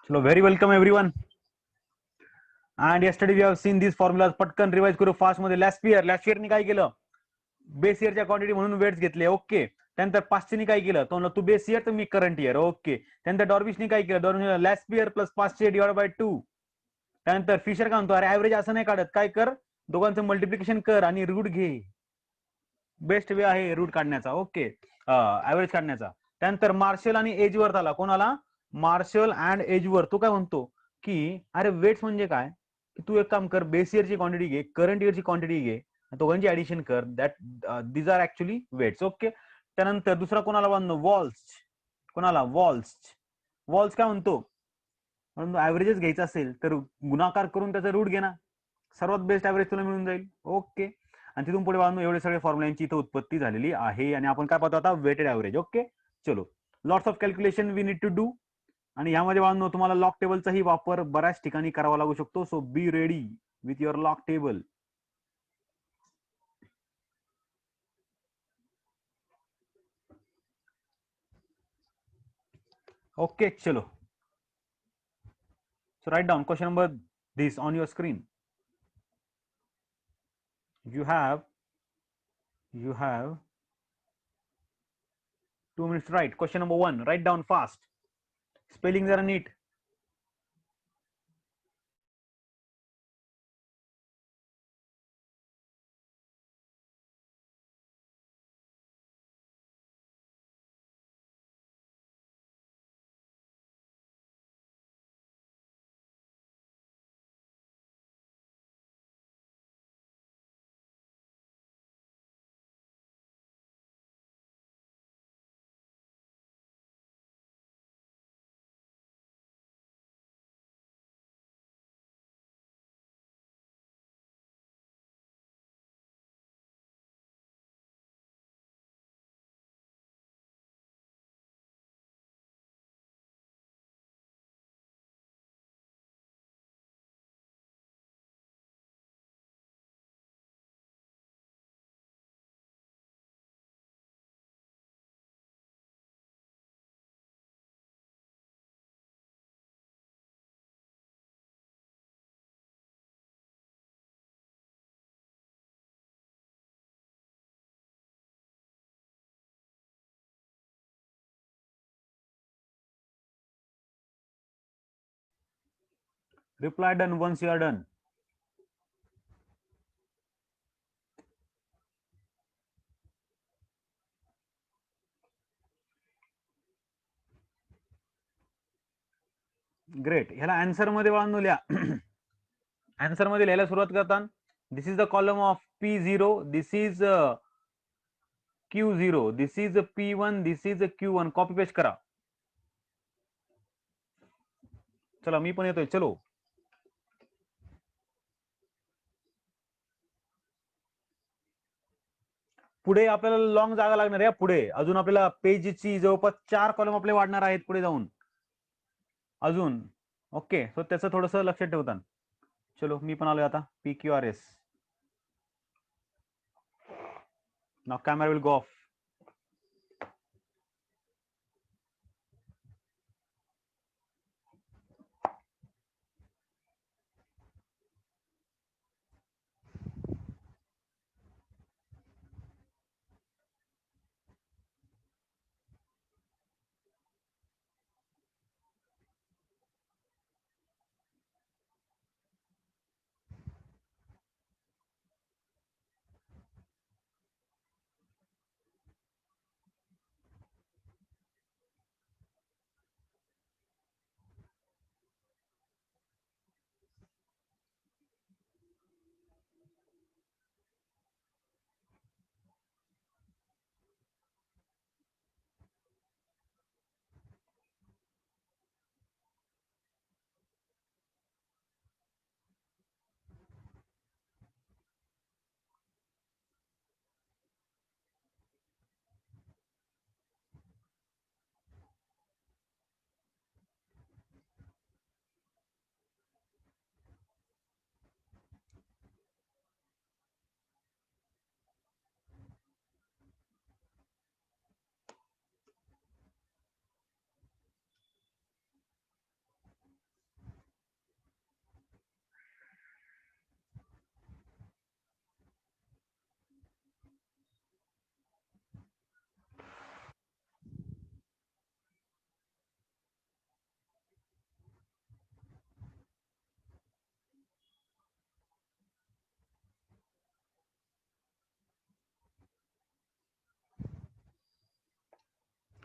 चलो very welcome everyone. And yesterday we have seen this formulas. पटकन revise करू fast मध्ये. लास्ट इयरनी काय केलं? बेस इयरच्या क्वांटिटी म्हणून वेट्स घेतले. ओके. त्यानंतर पाचशेनी काय केलं? तो तू बेस इयर तर मी करंट इयर. ओके. त्यानंतर डॉर्बिशनी काय केलं? Drobisch last year plus 500 divide by 2. त्यानंतर फिशर काय म्हणतो? अरे ऍव्हरेज असं नाही काढत. काय कर? दोघांचं मल्टिप्लिकेशन कर आणि रूट घे. बेस्ट वे आहे रूट काढण्याचा. ओके. ऍव्हरेज काढण्याचा. त्यानंतर मार्शल आणि एजवर्थ आला. कोण आला? Marshall and Edgeworth. तो काय म्हणतो की अरे वेट्स म्हणजे काय? की तू एक काम कर, बेस इयरची क्वांटिटी घे, करंट इयरची क्वांटिटी घे, दोघांची ऍडिशन कर. That these are actually weights. Okay. त्यानंतर दुसरा कोणाला बांधतो? वॉल्स. कोणाला? वॉल्स. वॉल्स काय म्हणतो? म्हणून ऍव्हरेजेस घ्यायचा असेल तर गुणाकार करून त्याचा रूट घे ना. सर्वात बेस्ट ऍव्हरेज तुला मिळून जाईल. ओके. आणि तिथून पुढे बांधून एवढे सगळे फॉर्म्युलांची इथं उत्पत्ती झालेली आहे. आणि आपण काय पाहतो आता? Weighted average. ओके. चलो, lots of calculation we need to do. आणि यामध्ये बांधून तुम्हाला लॉक टेबलचाही वापर बऱ्याच ठिकाणी करावा लागू शकतो. So be ready with your log table. Okay. चलो, so write down question number this on your screen. You have 2 minutes to write. Question number 1, write down fast. Spelling जरा नीट. Reply done once you are done. Great. ह्याला answer मध्ये बांधून लिहा. Answer मध्ये लिहायला सुरुवात करताना this is the column of P0, this is Q0, this is P1, this is Q1. Copy paste करा. चला मी पण येतोय. चलो, पुढे आपल्याला लॉंग जागा लागणार आहे. पुढे अजून आपल्याला पेजची जवळपास 4 कॉलम आपले वाढणार आहेत पुढे जाऊन अजून. ओके. सो त्याचं थोडस लक्षात ठेवता. चलो, मी पण आलोय आता. PQRS. Now camera will go off.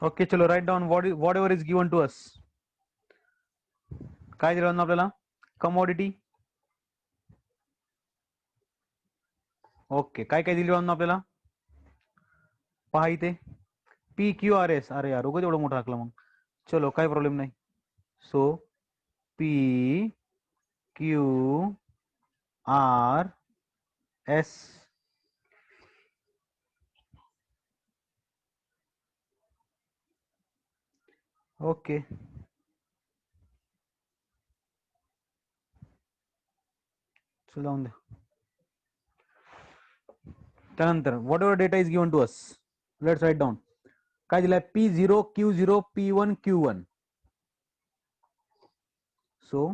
Okay चलो write down whatever is given to us. काय दिलं आपल्याला? कमॉडिटी. ओके काय काय दिली आपल्याला पहा इथे पी क्यू आर एस. अरे यार उगाच एवढं मोठं टाकलं मग. चलो काही प्रॉब्लेम नाही. So P Q R S. Okay चल जाऊन द्या. त्यानंतर whatever data is given to us, let's write down. काय दिलाय? P0 Q0 P1 Q1. So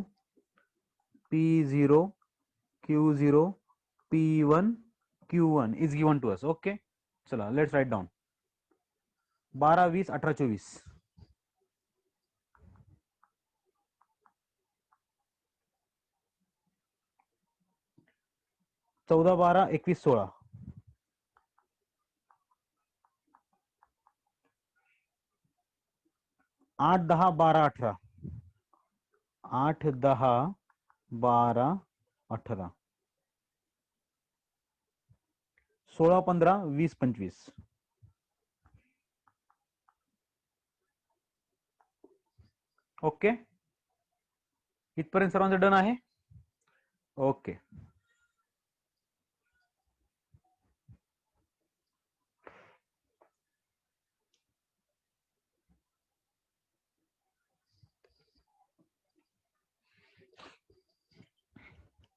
P0 Q0 P1 Q1 is given to us. Okay चला let's write down. 12 20 18 24. 14 12 21 16. 8 10 12 18. 8 10 12 18. 16 15 20 25. Okay इथपर्यंत सर्वांचं done आहे. ओके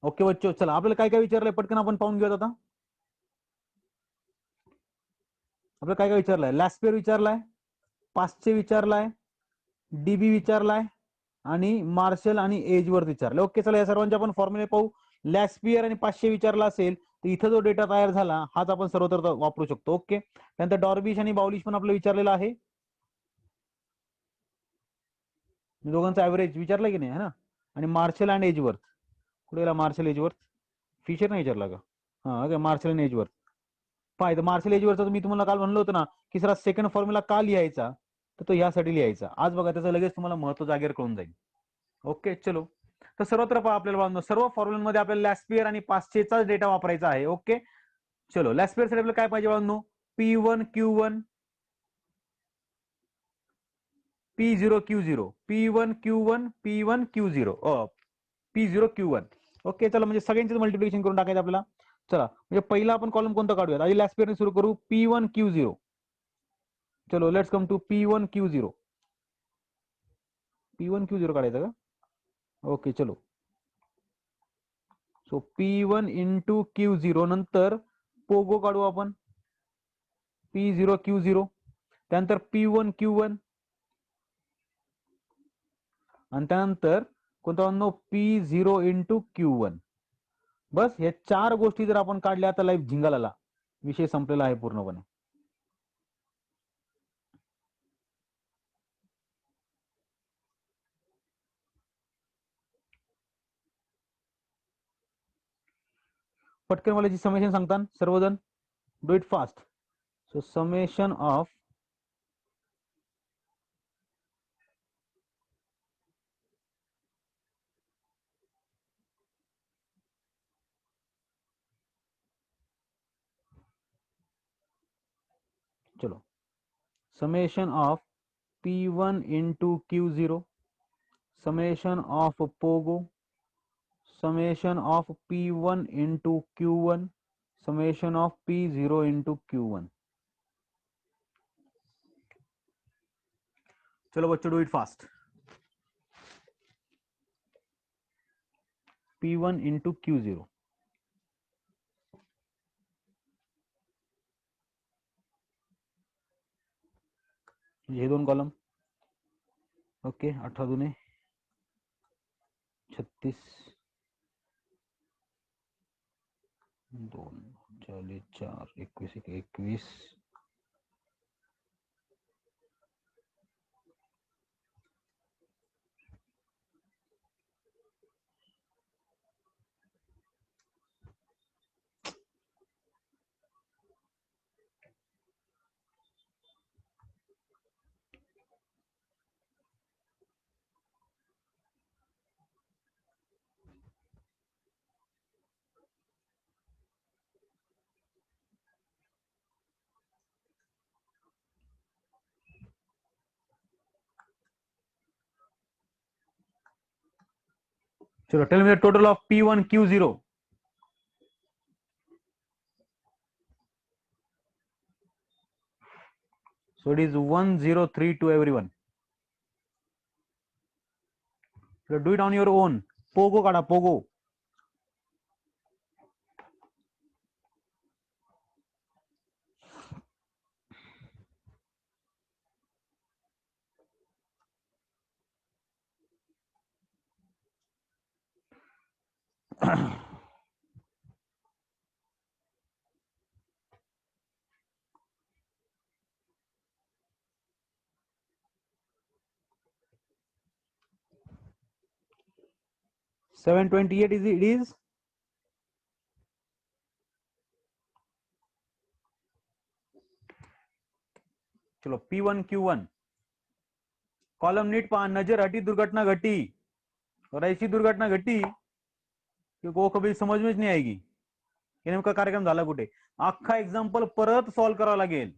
ओके बच्चो चला आपल्याला काय काय विचारलंय पटकन आपण पाहून घेऊयात आता. आपल्याला काय काय विचारलंय? लॅस्पेअर विचारलाय, पास्चे विचारलाय, डीबी विचारलाय आणि मार्शल आणि एजवर्थ विचारले. ओके चला या सर्वांचे आपण फॉर्म्युले पाहू. लॅस्पियर आणि 500 विचारला असेल तर इथं जो डेटा तयार झाला हाच आपण सर्वत्र वापरू शकतो. ओके त्यानंतर डॉर्बिश आणि बाउलिश पण आपलं विचारलेलं आहे. दोघांचा ऍव्हरेज विचारला की नाही है ना. आणि मार्शल अँड एजवर्थ कुठे गेला? मार्शल एजवर्थ फिशर नाही विचारला का? हा ओके मार्शल अँड एजवर्थ. पाहिजे मार्शल एजवरचा मी तुम्हाला काल म्हणलं होतं ना की सर सेकंड फॉर्म्युला का लिहायचा, तर तो यासाठी लिहायचा. आज बघा त्याचं लगेच तुम्हाला महत्व जागेवर कळून जाईल. ओके चलो तर सर्वत्र आपल्याला सर्व फॉर्म्युलांमध्ये आपल्याला लॅस्पियर आणि पास्चेचा डेटा वापरायचा आहे. ओके चलो लॅस्पियर साठी आपल्याला काय पाहिजे बांधनो? P1 Q1 P0 Q0 P1 Q1 P1 Q0 P0 Q1. Okay चला म्हणजे सगळ्यांचं मल्टिप्लिकेशन करून टाकायचं आपल्याला. चला म्हणजे पहिला आपण कॉलम कोणता काढूयात? आधी लॅस्पियर सुरू करू. P1 Q0. चलो let's come to P1 Q0. P1 Q0 काढायचं का? ओके चलो. सो P1 इंटू Q0 नंतर पोगो काढू आपण P0 Q0. त्यानंतर P1 Q1 आणि त्यानंतर कोणता म्हणतो P0 इंटू Q1. बस हे 4 गोष्टी जर आपण काढल्या तर लाईफ झिंगाला विषय संपलेला आहे पूर्णपणे. पटकन मला जी समेशन सांगतात सर्वजण. Do it fast. So summation of चलो summation of P1 into Q0, summation of Pogo, summation of P1 into Q1, summation of P0 into Q1. चलो बच्चों do it fast. P1 into Q0. ये दोन column. Okay 18 दुने 36 2 40 4 21 21. चलो tell me the total of P1 Q0. So it is 1032 everyone. So do it on your own. Pogo काढा Pogo. $728 is it is. चलो P1 Q1 column NEET पहा, नजर हटी दुर्घटना घटी, और ऐसी दुर्घटना घटी की वो कभी समज में नहीं आएगी की नेमका कार्यक्रम झाला कुठे. अख्खा एक्झाम्पल परत सॉल्व्ह करावा लागेल.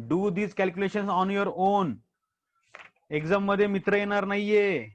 Do this calculation on your own. Exam मध्ये मित्र येणार नाहीये.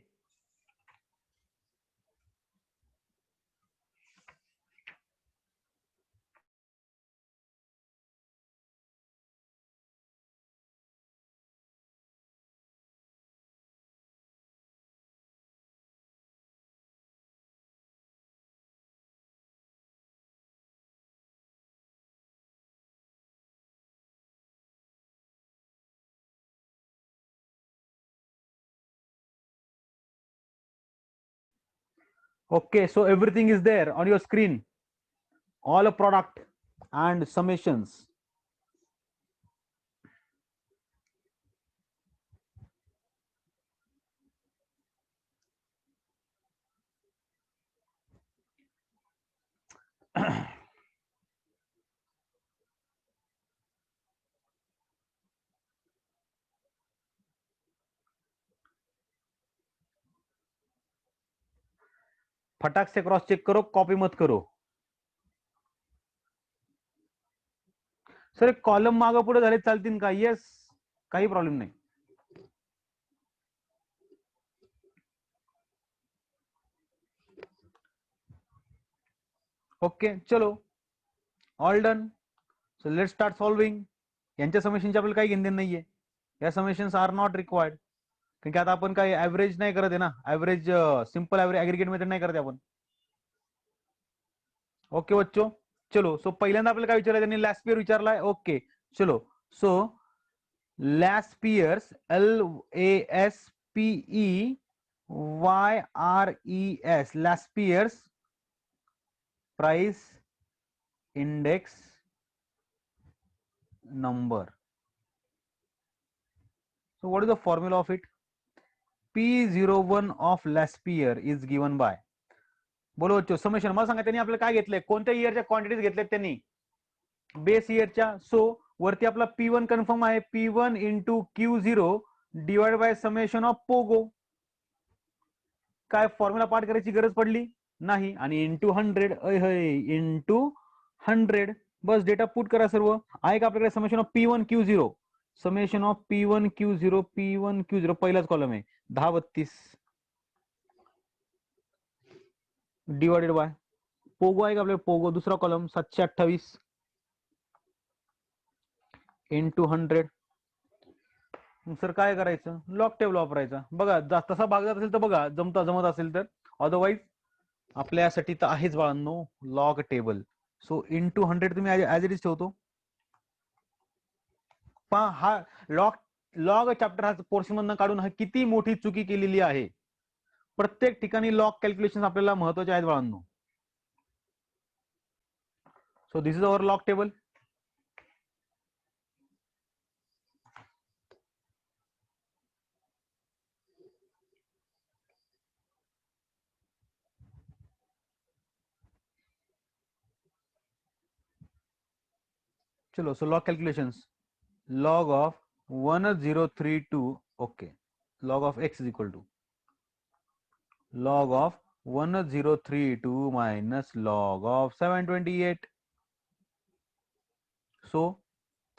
Okay, so everything is there on your screen. All a product and summations. फटाक से क्रॉस चेक करो, कॉपी मत करो. सर कॉलम मागं पुढे झाले चालतील का? येस, काही प्रॉब्लेम नाही. ओके चलो, all done. So let start solving. यांच्या समेशनचे आपल्याला काही घेणं देणं नाहीये. या समेशन्स आर नॉट रिक्वायर्ड, कारण की आता आपण काही ऍव्हरेज नाही करत आहे ना. Average simple average aggregate method नाही करत आपण. ओके बच्चो चलो. सो पहिल्यांदा आपल्याला काय विचारलं त्यांनी? लॅस्पियर विचारलाय. ओके चलो. So Laspeyres LASPEYRES Laspeyres price index number. So what is the formula of it? P01 of Laspere is given by. बोलो बच्चो समेशन मला सांगा, त्यांनी आपल्याला काय घेतलंय? कोणत्या इयरच्या क्वांटिटीज घेतल्यात त्यांनी? बेस इयरच्या. सो वरती आपला P1 कन्फर्म आहे. P1 into Q0 divide by summation of Pogo. काय फॉर्म्युला पाठ करायची गरज पडली नाही. आणि इंटू 100 इंटू 100. बस डेटा पुट करा सर्व. आहे का आपल्याकडे summation of P1 Q0? Summation of P1 Q0 पहिलाच कॉलम आहे 1032 डिवाइडेड बाय पोगो आहे का आपल्याला? पोगो दुसरा कॉलम 728 इंटू 100. सर काय करायचं, लॉग टेबल वापरायचा. बघा तसा भाग जात असेल तर बघा, जमत असेल तर, अदरवाईज आपल्यासाठी तर आहेच बाळांनो लॉग टेबल. सो इंटू 100 तुम्ही ऍज इट इज ठेवतो. पहा हा लॉग चॅप्टर हा पोर्शन मधनं काढून हा किती मोठी चुकी केलेली आहे. प्रत्येक ठिकाणी लॉग कॅल्क्युलेशन आपल्याला महत्वाचे आहेत बाळांनो. So this is our log table. चलो, so log calculations. log of 1032, okay, log of x is equal to log of 1032 minus log of 728. so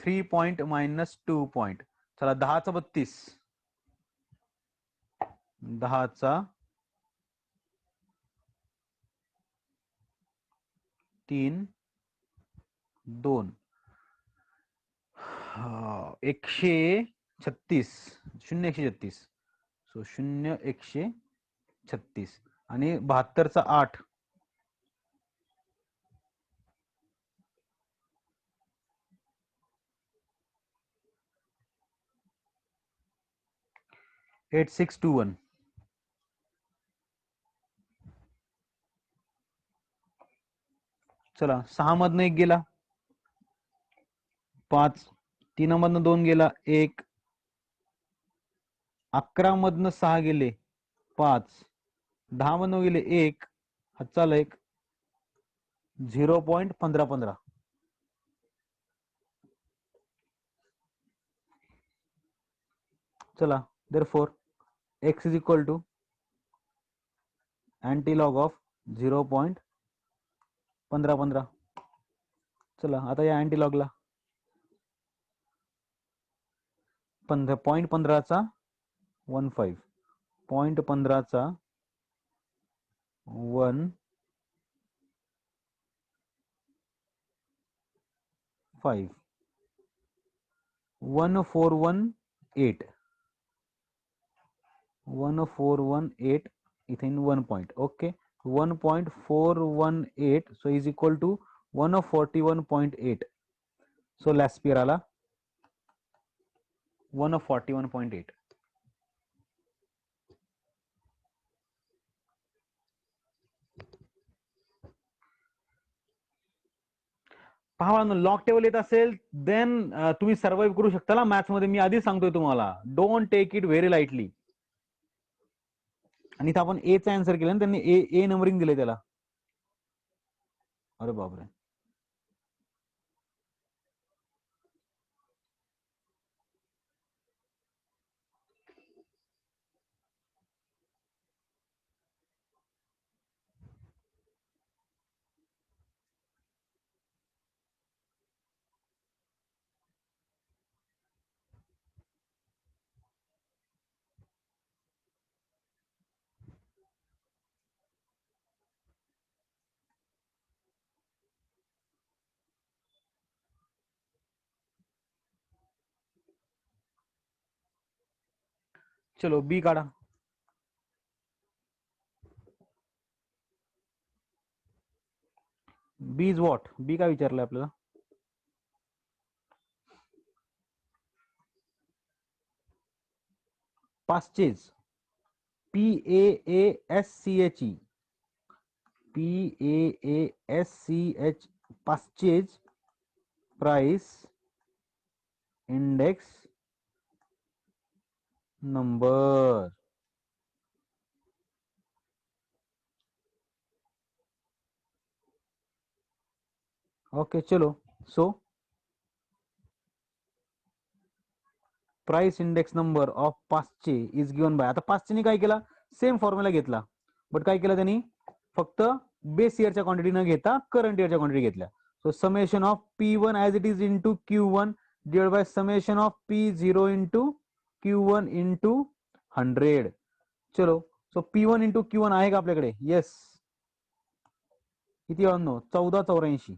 3 point minus 2 point. चला 10चा 32, 10चा 3 2 136, 0 136. सो 0 136 आणि 72चा 8, 8621. चला 6 मधनं 1 गेला, 5, 3 मधनं 2 गेला 1, 11 मधनं 6 गेले 5, 10 मधनं गेले 1, हातचा 1, 0.1515. चला therefore x is equal to anti-log of 0.1515. चला आता या अँटीलॉगला 0.15चा 15, 0.15चा 1 5, 1418, 1418 इथे 1 point. Okay, 1.418, so is equal to 141.8. so लॅस्पियर आला 141.8. पहा लॉग टेबल येत असेल देन तुम्ही सर्व्हाइव्ह करू शकता ना मॅथ्स मध्ये. मी आधीच सांगतोय तुम्हाला, don't take it very lightly. आणि इथं आपण एचा आन्सर केला, त्यांनी ए नंबरिंग दिले त्याला. अरे बापरे. चलो बी काढा. बी इज व्हॉट, बी काय विचारलंय आपल्याला. Paasche's, PAASCHE, PAASCH, Paasche's price index number. Okay चलो, so price index number of Paasche is given by. आता पाचचे काय केला, सेम फॉर्म्युला घेतला, बट काय केलं त्यांनी, फक्त बेस इयरच्या क्वांटिटी न घेता करंट इयरच्या क्वांटिटी घेतल्या. सो summation of P1 as it is into Q1 divide by summation of P0 into Q1 into 100. चलो, सो P1 इंटू Q1 आहे का आपल्याकडे. येस. किती 1484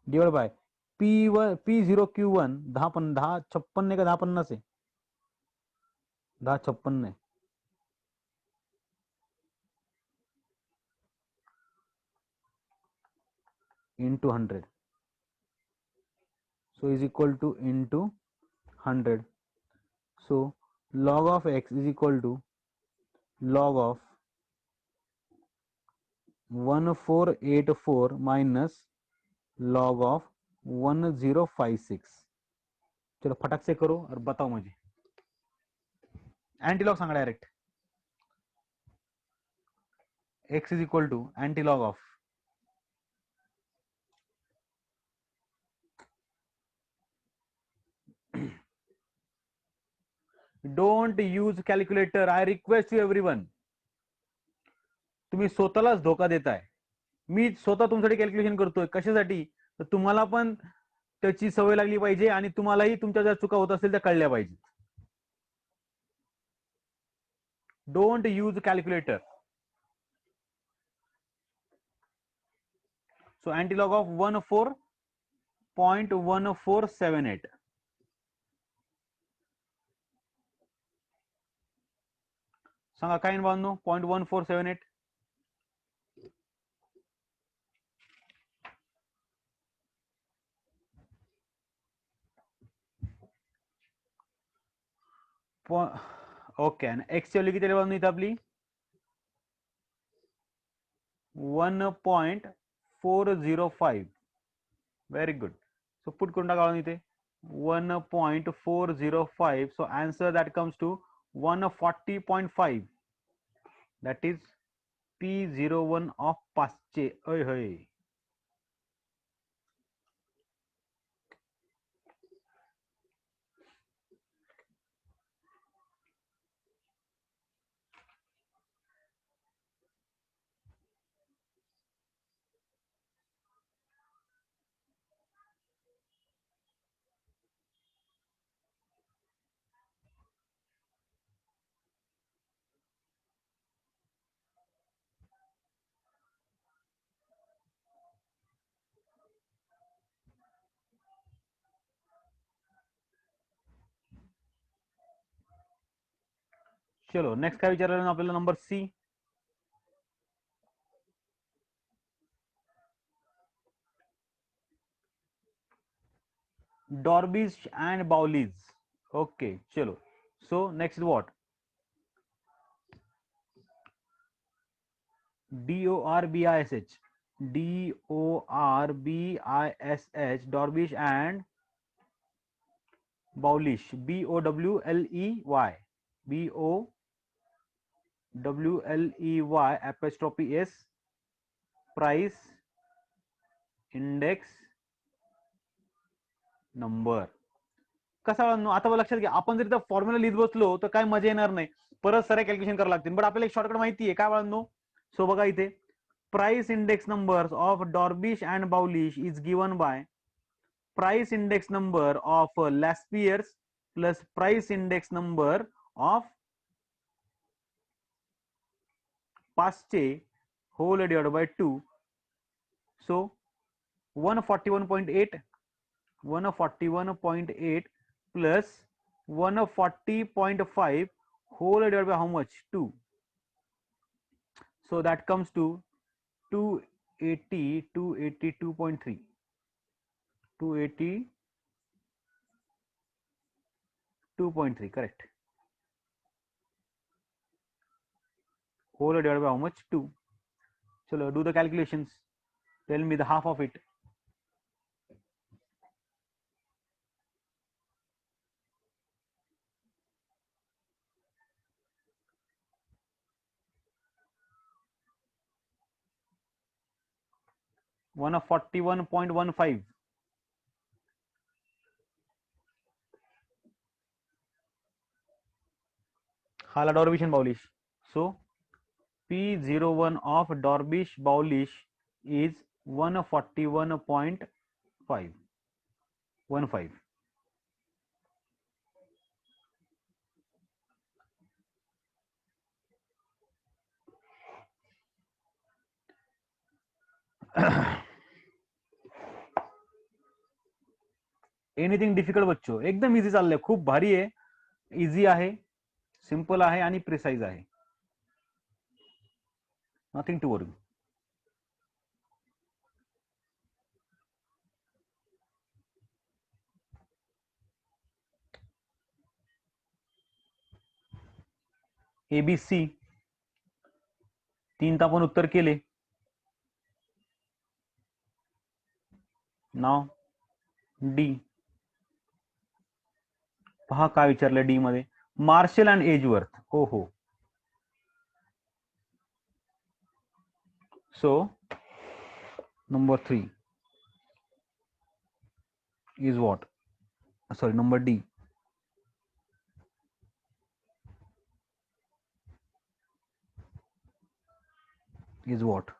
डिवाइड बाय P0Q1 1056 का 1050 आहे, 1056 आहे. into 100, so is equal to into 100. So log of x is equal to log of 1484 minus log of 1056. चलो फटाक से करो और बताओ मुझे. Anti log Sanga direct. x is equal to anti log of don't use calculator. I request you everyone. तुम्ही स्वतःलाच धोका देताय. मी स्वतः तुमच्यासाठी कॅल्क्युलेशन करतोय. कशासाठी? तर तुम्हाला पण त्याची सवय लागली पाहिजे आणि तुम्हालाही तुमच्या ज्या चुका होत असेल त्या कळल्या पाहिजेत. Don't use calculator. So antilog of 14.1478. सांगा काय बांधनो. 0.1478. ओके. आणि एक्स ची व्हॅल्यू किती बांधून इथे आपली 1.405. Very good. सो पुट करून टाका इथे 1.405. So answer that comes to 140.5. That is P01 of 500. अय हय. चलो नेक्स्ट काय विचारलं ना आपल्याला. Number C. Dorbish and Bowleys. Okay, chalo. So next is what? Dorbish. Dorbish. Dorbish and Bowlish. Bowley. Bowley apostrophe s. Price index number. कसा आता लक्षात घ्या. आपण जर इथं फॉर्म्युला लिहित बसलो तर काय मजा येणार नाही. परत सारे कॅल्क्युलेशन करावं लागतील. बट आपल्याला एक शॉर्टकट माहिती आहे. काय बाळांनो. सो बघा इथे price index numbers of Dorbish and Bowlish is given by price index number of Laspier's plus price index number of Paste whole divided by 2. So 141.8 plus 140.5 whole divided by how much? 2. So that comes to 282.3. 282.3, correct. Whole divided by how much? 2. So do the calculations. Tell me the half of it. One of 41.15. हाला Dorbish and Bowlish. So P01 of Dorbish Bowlish is 141.5. 15. Anything difficult बच्चो? एकदम easy चाललंय, खूप भारी आहे, easy आहे, simple आहे आणि प्रिसाइज आहे. Nothing to worry. ABC 3 आपण उत्तर केले. नाव डी. पहा काय विचारलं डी मध्ये, मार्शल अँड एजवर्थ. हो हो. So number 3 is what? Sorry, number D is what?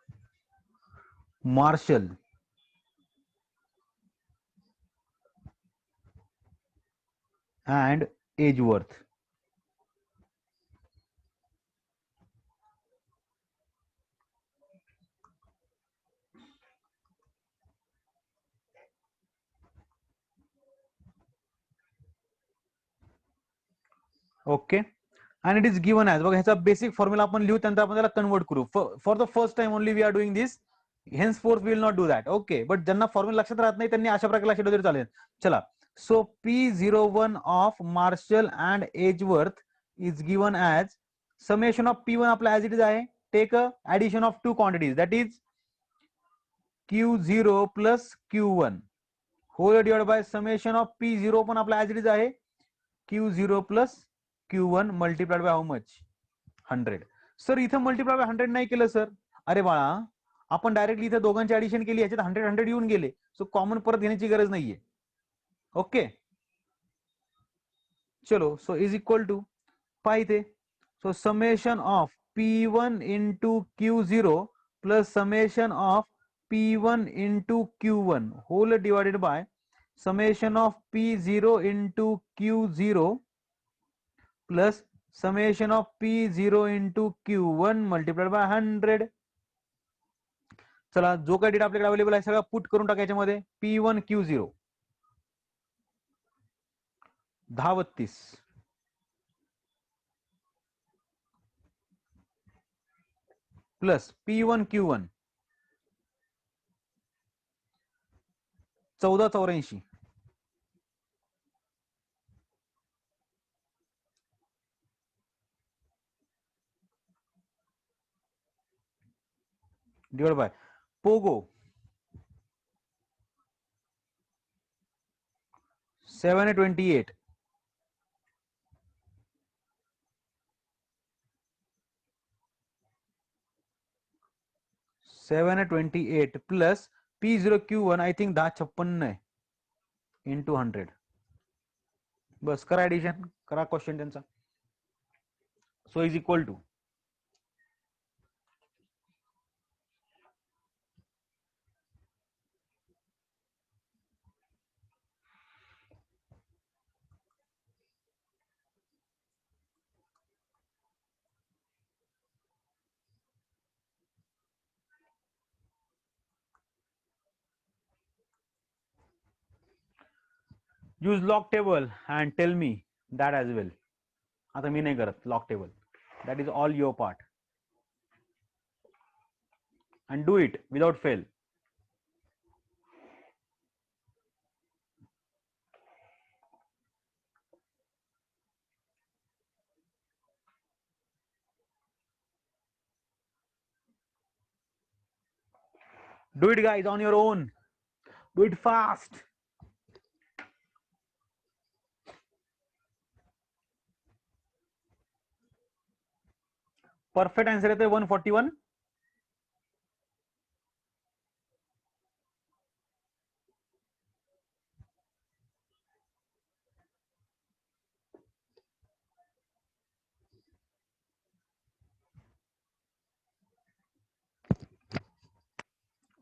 Marshall and Edgeworth. Okay, and it is given as, बघा ह्याचा बेसिक फॉर्म्युला आपण लिहू, त्यानंतर आपण त्याला कन्वर्ट करू. For the first time only we are doing this, henceforth we will not do that. Okay, but ज्यांना formula लक्षात राहत नाही त्यांनी अशा प्रकारे लक्षात ठेवलं तरी चालेल. चला, so P01 of Marshall and Edgeworth is given as summation of P1 आपला ॲज इट इज आहे. Take a addition of two quantities, that is Q0 plus Q1 whole divide by summation of P0 पण आपला as it is आहे, Q0 plus Q1 multiplied by how much, 100. Sir इथं multiply by 100 नाही केलं sir. अरे बाळा, आपण directly इथे दोघांची ऍडिशन केली, याच्यात 100 येऊन गेले, सो कॉमन परत घेण्याची गरज नाहीये. ओके, चलो, सो इज इक्वल टू पाहिजे, so summation of P1 into Q0 plus summation of P1 into Q1 whole divided by summation of P0 into Q0 plus summation of P0 into Q1 multiplied by 100. चला, जो काही data आपल्याकडे available आहे सगळं put करून टाका याच्यामध्ये. P1 Q0 1032 plus P1 Q1 1484 divide by Pogo 728 728 plus P0 Q1 I think 1056 आहे इंटू 100. बस करा ऍडिशन, करा क्वेश्चन त्यांचा. So is equal to use log table and tell me that as well. आता मी नाही करत log table, that is all your part, and do it without fail. Do it guys on your own. Do it fast. Perfect answer येते 141.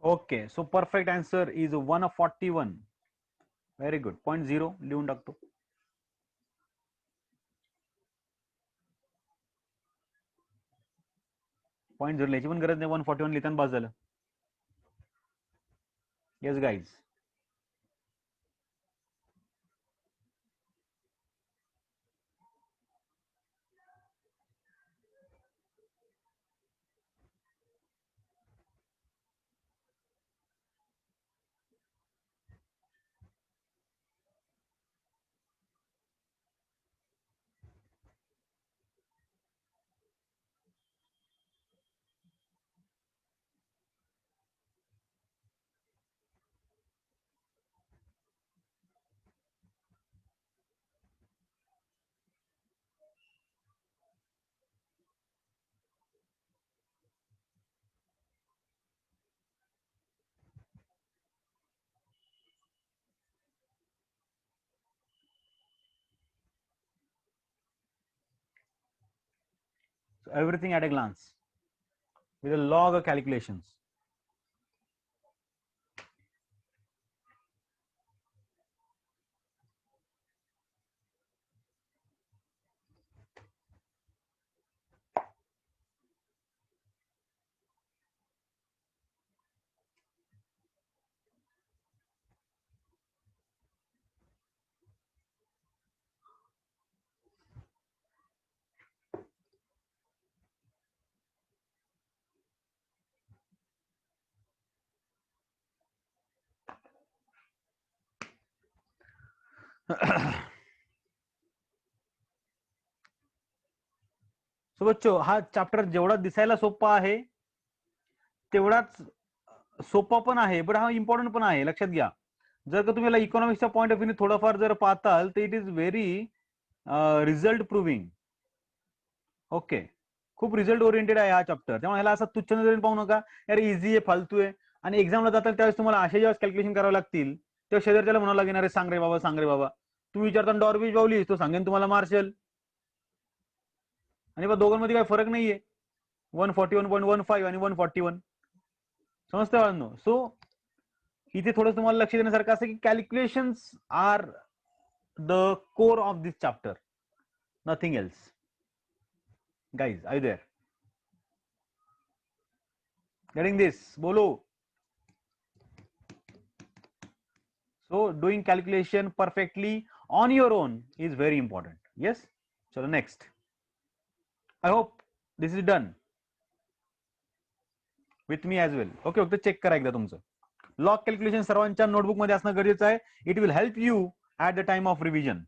Okay, so perfect answer is 141. Very good. 0.0 लिहून टाकतो. 0.0 लिहायची पण गरज नाही, 141 लिहिताना बस झालं. Yes guys, So everything at a glance with a log of calculations. सो बच्चो हा चॅप्टर जेवढा दिसायला सोपा आहे तेवढाच सोपा पण आहे, बट हा इम्पॉर्टंट पण आहे. लक्षात घ्या, जर का तुम्ही इकॉनॉमिक्सच्या पॉईंट ऑफ व्ह्यू थोडंफार जर पाहताल तर it is very result proving. Okay, खूप रिझल्ट ओरिएंटेड आहे हा चॅप्टर. त्यामुळे ह्याला असं तुच्छ नजरेने पाहू नका, यार इझी आहे, फालतू आहे. आणि एक्झामला जाताल त्यावेळेस तुम्हाला अशा जेव्हा कॅल्क्युलेशन करावे लागतील तेव्हा शेजारच्याला म्हणावं लागेल, अरे सांग रे बाबा, सांग रे बाबा. तुम्ही विचारता डॉर्बिश बावली, तो सांगेन तुम्हाला मार्शल. आणि दोघांमध्ये काही फरक नाहीये, 141.15 आणि 141. समजतं बाळांनो? सो इथे थोडं तुम्हाला लक्ष देण्यासारखं असं की calculations are the core of this chapter, nothing else. Guys, are you there? Getting this? बोलो. So doing calculation perfectly on your own is very important. Yes. So the next, I hope this is done with me as well. Okay, फक्त check करा एकदा तुमचं log calculation सर्वांच्या notebook मध्ये असणं गरजेचं आहे. It will help you at the time of revision.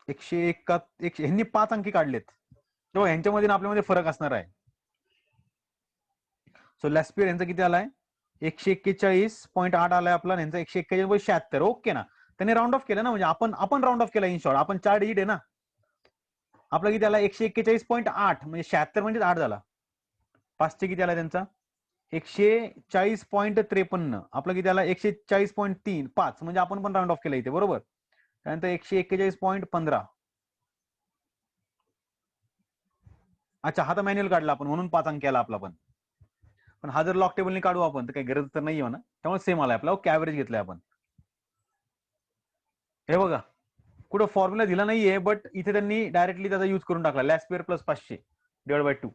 ह्यांनी 5 अंकी काढलेत, तेव्हा ह्यांच्यामध्ये आपल्यामध्ये फरक असणार आहे. सो लॅस्पियर यांचा किती आलाय? 141.8 आलाय आपला, यांचा 141.76. ओके ना, त्यांनी राऊंड ऑफ केलं ना, म्हणजे आपण राऊंड ऑफ केला. इन शॉर्ट आपण 4 डिजिट आहे ना. आपला किती आला? 141.8 म्हणजे 76 म्हणजे 8 झाला. 5चे किती आला त्यांचा? 140.53. आपला किती आला? 140.3. 5 म्हणजे आपण पण राऊंड ऑफ केला इथे, बरोबर. त्यानंतर 141.15. अच्छा, हा तर मॅन्युअल काढला आपण म्हणून 5 अंक केला आपला. पण हा जर लॉक टेबलने काढू आपण तर काही गरज तर नाही ना, त्यामुळे सेम आलाय आपला. ओके, ऍव्हरेज घेतलाय आपण. हे बघा, कुठं फॉर्म्युला दिला नाहीये, बट इथे त्यांनी डायरेक्टली त्याचा यूज करून टाकला. लॅस्पियर प्लस 500 डिवाइड बाय 2.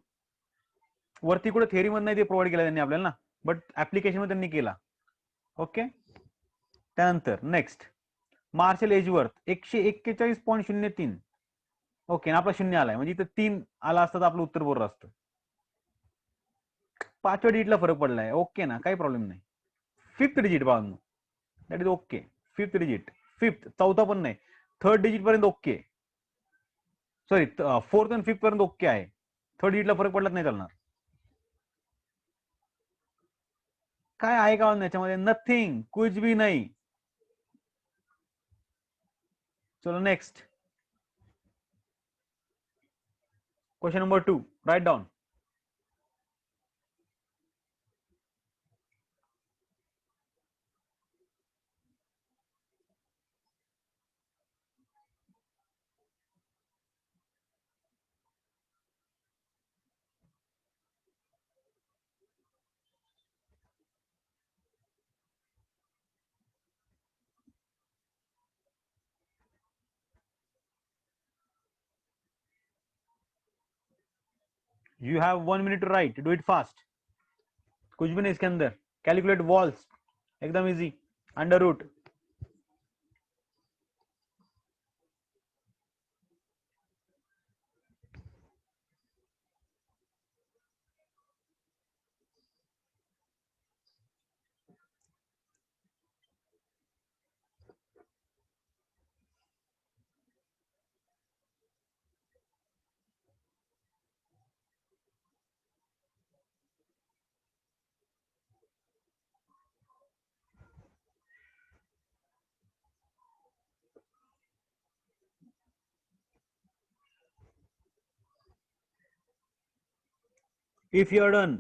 वरती कुठे थेअरी मध्ये नाही ते प्रोव्हाइड केलं त्यांनी आपल्याला ना, बट ऍप्लिकेशन मध्ये त्यांनी केला. ओके. त्यानंतर नेक्स्ट, मार्शल एजवर्थ 141.03. ओके, आपला 0 आलाय, म्हणजे इथं 3 आला असता तर आपलं उत्तर बरोबर असतं. 5व्या डिजिटला फरक पडलाय. ओके ना, काही प्रॉब्लेम नाही. 5th डिजिट बाळांनो, that is okay. 5th digit, 5th, 4था पण नाही, 3rd डिजिट पर्यंत ओके. सॉरी, 4th आणि 5th पर्यंत ओके आहे. 3rd डिजिटला फरक पडलाच नाही चालणार. काय आहे का याच्यामध्ये? नथिंग, कुछ भी नाही. चलो next, question number 2, write down. You have 1 minute to write, do it fast. कुछ भी नहीं इसके अंदर. कैलकुलेट वॉल्स, एकदम easy. Under root. If you are done,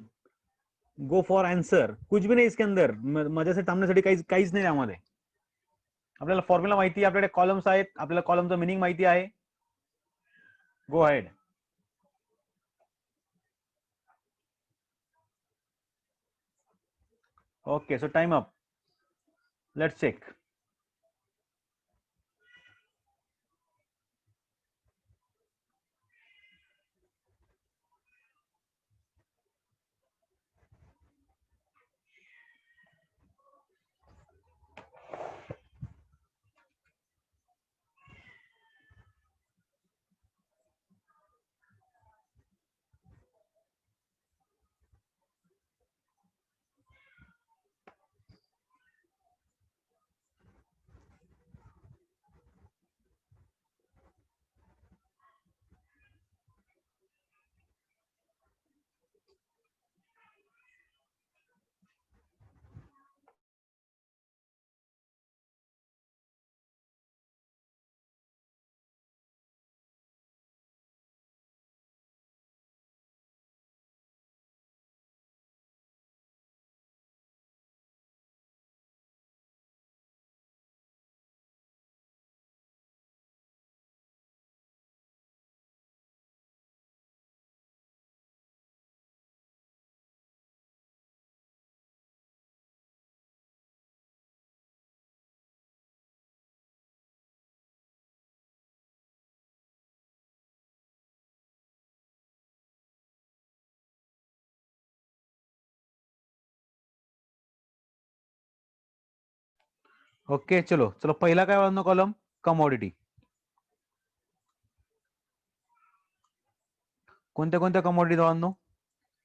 go for answer. कुछ भी नाही इसके अंदर. माझ्यासाठी थांबण्यासाठी काहीच नाही त्यामध्ये. आपल्याला फॉर्म्युला माहिती आहे, आपल्याकडे कॉलम्स आहेत, आपल्याला कॉलमचं मिनिंग माहिती आहे. Go ahead. Okay, so time up. Let's check. Okay, चलो चलो. पहिला काय वाजनो कॉलम? कमोडिटी. कोणत्या कोणत्या कमोडिटी वाजनो?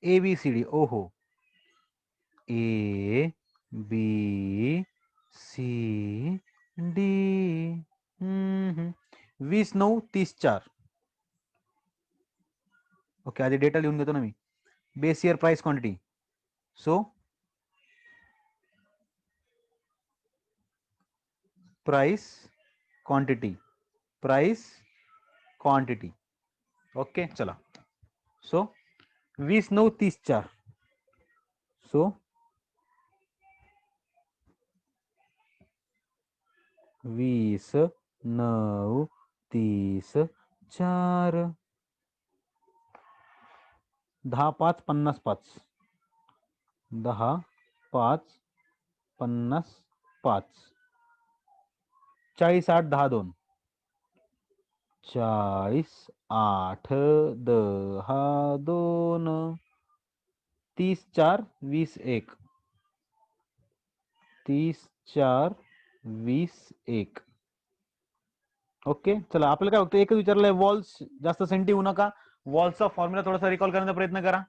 ABCD. ओहो. A B C D. 20 9 30 4. Okay, आधी डेटा लिहून देतो ना मी. Base year price quantity. So price quantity. Price quantity. Okay, चला. सो 20 9 30 4. सो 20 9 30 4. 10 5 50 5. 10 5 50 5. 40 8 10 2. 40 8 10 2. 30 4 20 1. 30 4 20 1. ओके, चला. आपल्याला काय होतं, एकच विचारलंय. वॉल्स. जास्त सेंटी होऊ नका. वॉल्सचा फॉर्म्युला थोडासा रिकॉल करण्याचा प्रयत्न करा.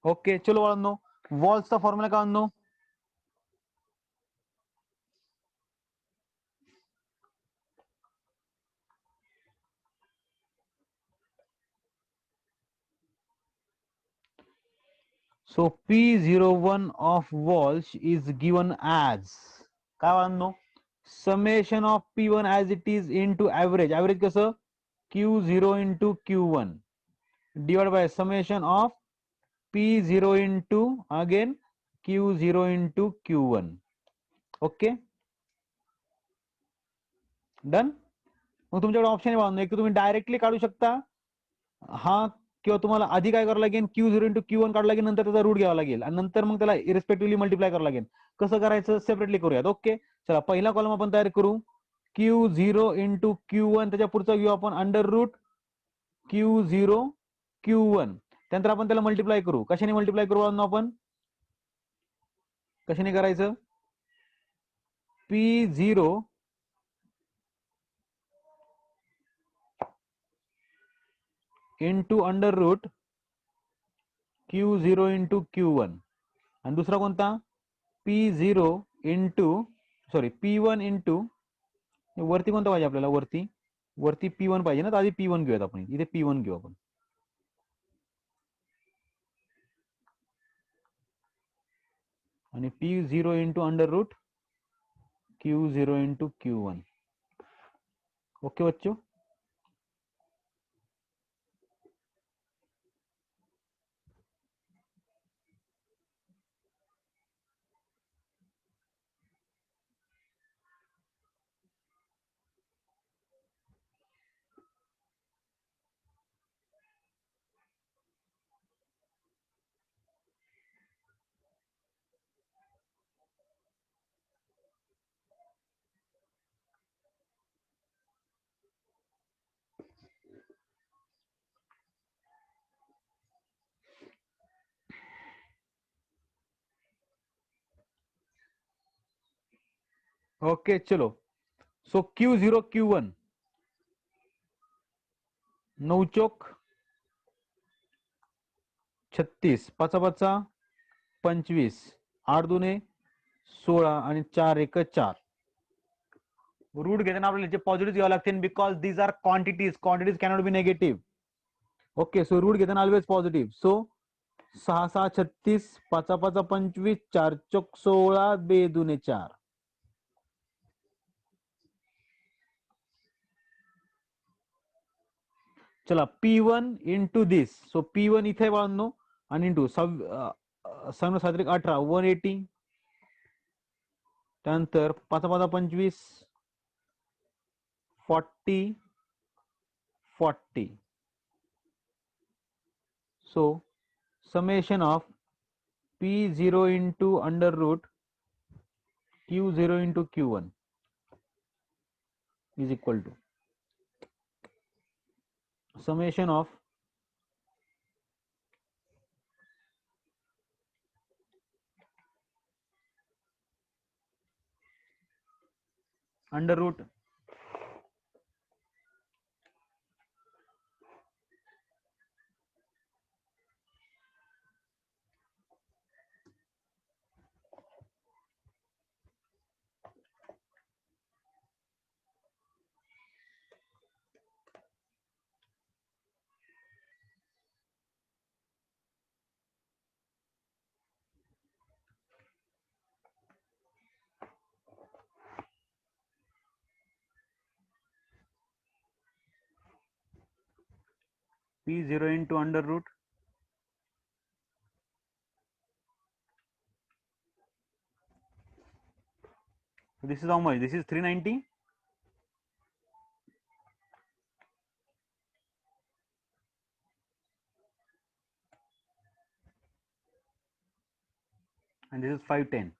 ओके, चलो बाळांनो. वॉल्सचा फॉर्म्युला काय आणनो? So P01 of Walsh is given as काय बाळांनो? Summation of P1 as it is into average. Average कसं? Q0 into Q1 divided by summation of P0 into again Q0 into Q1. Okay, done. मग तुमच्याकडे option आहे बाळांनो. एक तर तुम्ही डायरेक्टली काढू शकता हा, किंवा तुम्हाला आधी काय करावं लागेल, Q0 इंटू Q1 काढला लागेल, नंतर त्याचा रूट घ्यावा लागेल आणि नंतर मग त्याला इरेस्पेक्टिव्हली मल्टिप्लाय करावं लागेल. कसं करायचं सेपरेटली करूयात. ओके, चला. पहिला कॉलम आपण तयार करू. Q0 into Q1. त्याच्या पुढचा घेऊ आपण अंडर रूट Q0 Q1. त्यानंतर आपण त्याला मल्टिप्लाय करू. कशाने मल्टिप्लाय करू आपण? कशाने करायचं? P0 into under root Q0 into Q1. आणि दुसरा कोणता? P0 इंटू P1 इंटू वरती कोणता पाहिजे आपल्याला? वरती P1 पाहिजे ना, तर आधी P1 घेऊयात आपण. इथे P1 घेऊ आपण. आणि P0 into under root Q0 into Q1. Okay बच्चों, ओके चलो. सो Q0 Q1 9 चोक 36, पाचा पाचा 25, 8 दुने 16 आणि 4 एक 4. रूट घेताना आपल्याला जे पॉझिटिव्ह घ्यावं लागते, because these are quantities cannot be negative. Okay, so root घेताना ऑलवेज पॉझिटिव्ह. सो 6 6 36, पाचा पाचा 25, 4 चोक 16, 2 दुने 4. चला P1 into this. So P1 इथे बाळांनो आणि इंटू 7 7 18 180. त्यानंतर पाचा पाचा 25, 40 40. सो summation of P0 into under root Q0 into Q1 is equal to summation of under root P0 into under root so this is how much? This is 390 and this is 510.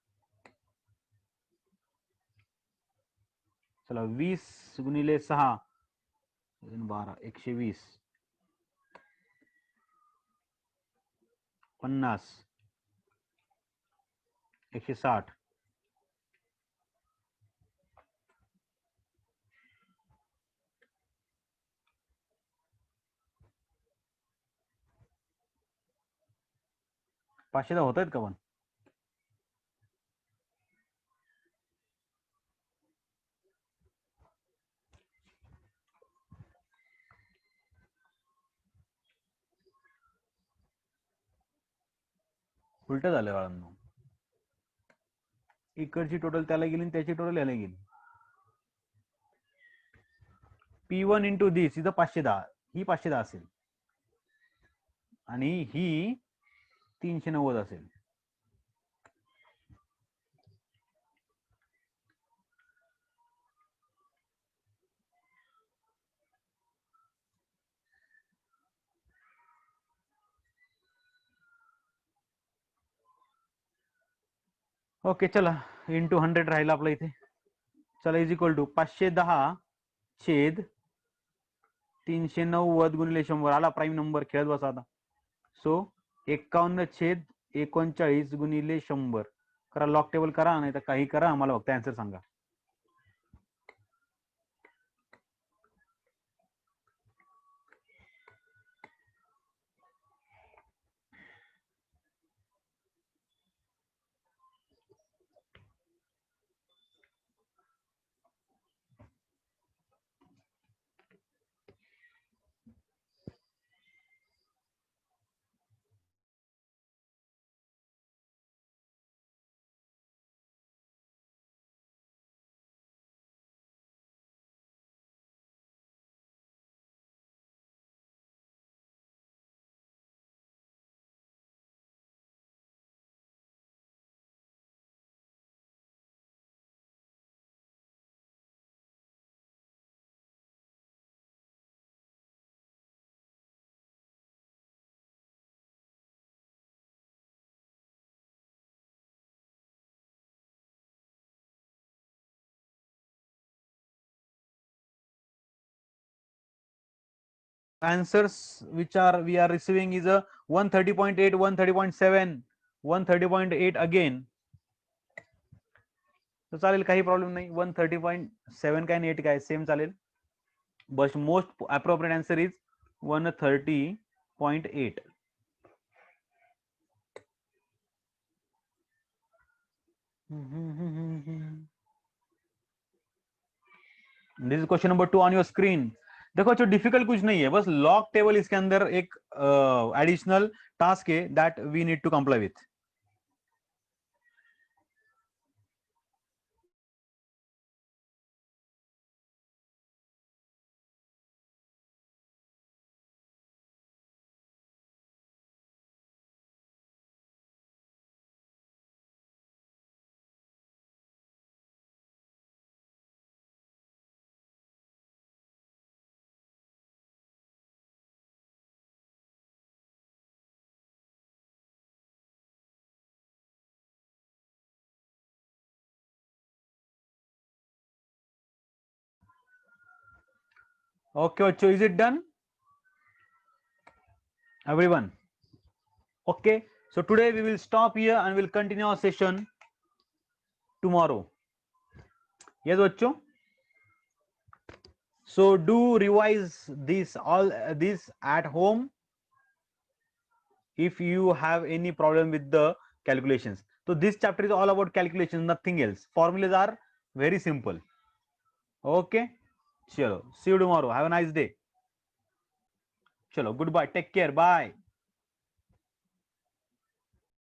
चला 20 गुणिले 6 12 120 50 160 500 होत आहेत का पण? उलट झालं बाळांनो, इकडची टोटल त्याला गेली आणि त्याची टोटल याला गेली. P1 इंटू दिस इथं 510, ही 510 असेल आणि ही 390 असेल. ओके चला, इंटू 100 राहिला आपला इथे. चला इज इक्वल टू 510 छेद 390 गुणिले 100 आला प्राईम नंबर. खेळत बसा आता. सो 51 छेद 39 गुणिले 100 करा, लॉक टेबल करा, नाही तर काही करा, आम्हाला फक्त answer Sanga. answers which are we are receiving is a 130.8, 130.7, 130.8 again. तर चालेल, काही प्रॉब्लेम नाही. 130.7 काय आणि 8 काय सेम चालेल. But most appropriate answer is 130.8. This is question number 2 on your screen. देखो अच्छा, डिफिकल्ट कुछ नहीं है, बस लॉग टेबल इसके अंदर एक एडिशनल टास्क है that we need to comply with. Okay, Ocho, is it done? Everyone? Okay, so today we will stop here and we'll continue our session tomorrow. Yes, Ocho? So do revise this all this at home if you have any problem with the calculations. So this chapter is all about calculations, nothing else. Formulas are very simple. Okay, chalo, see you tomorrow. Have a nice day. Chalo, goodbye, take care, bye.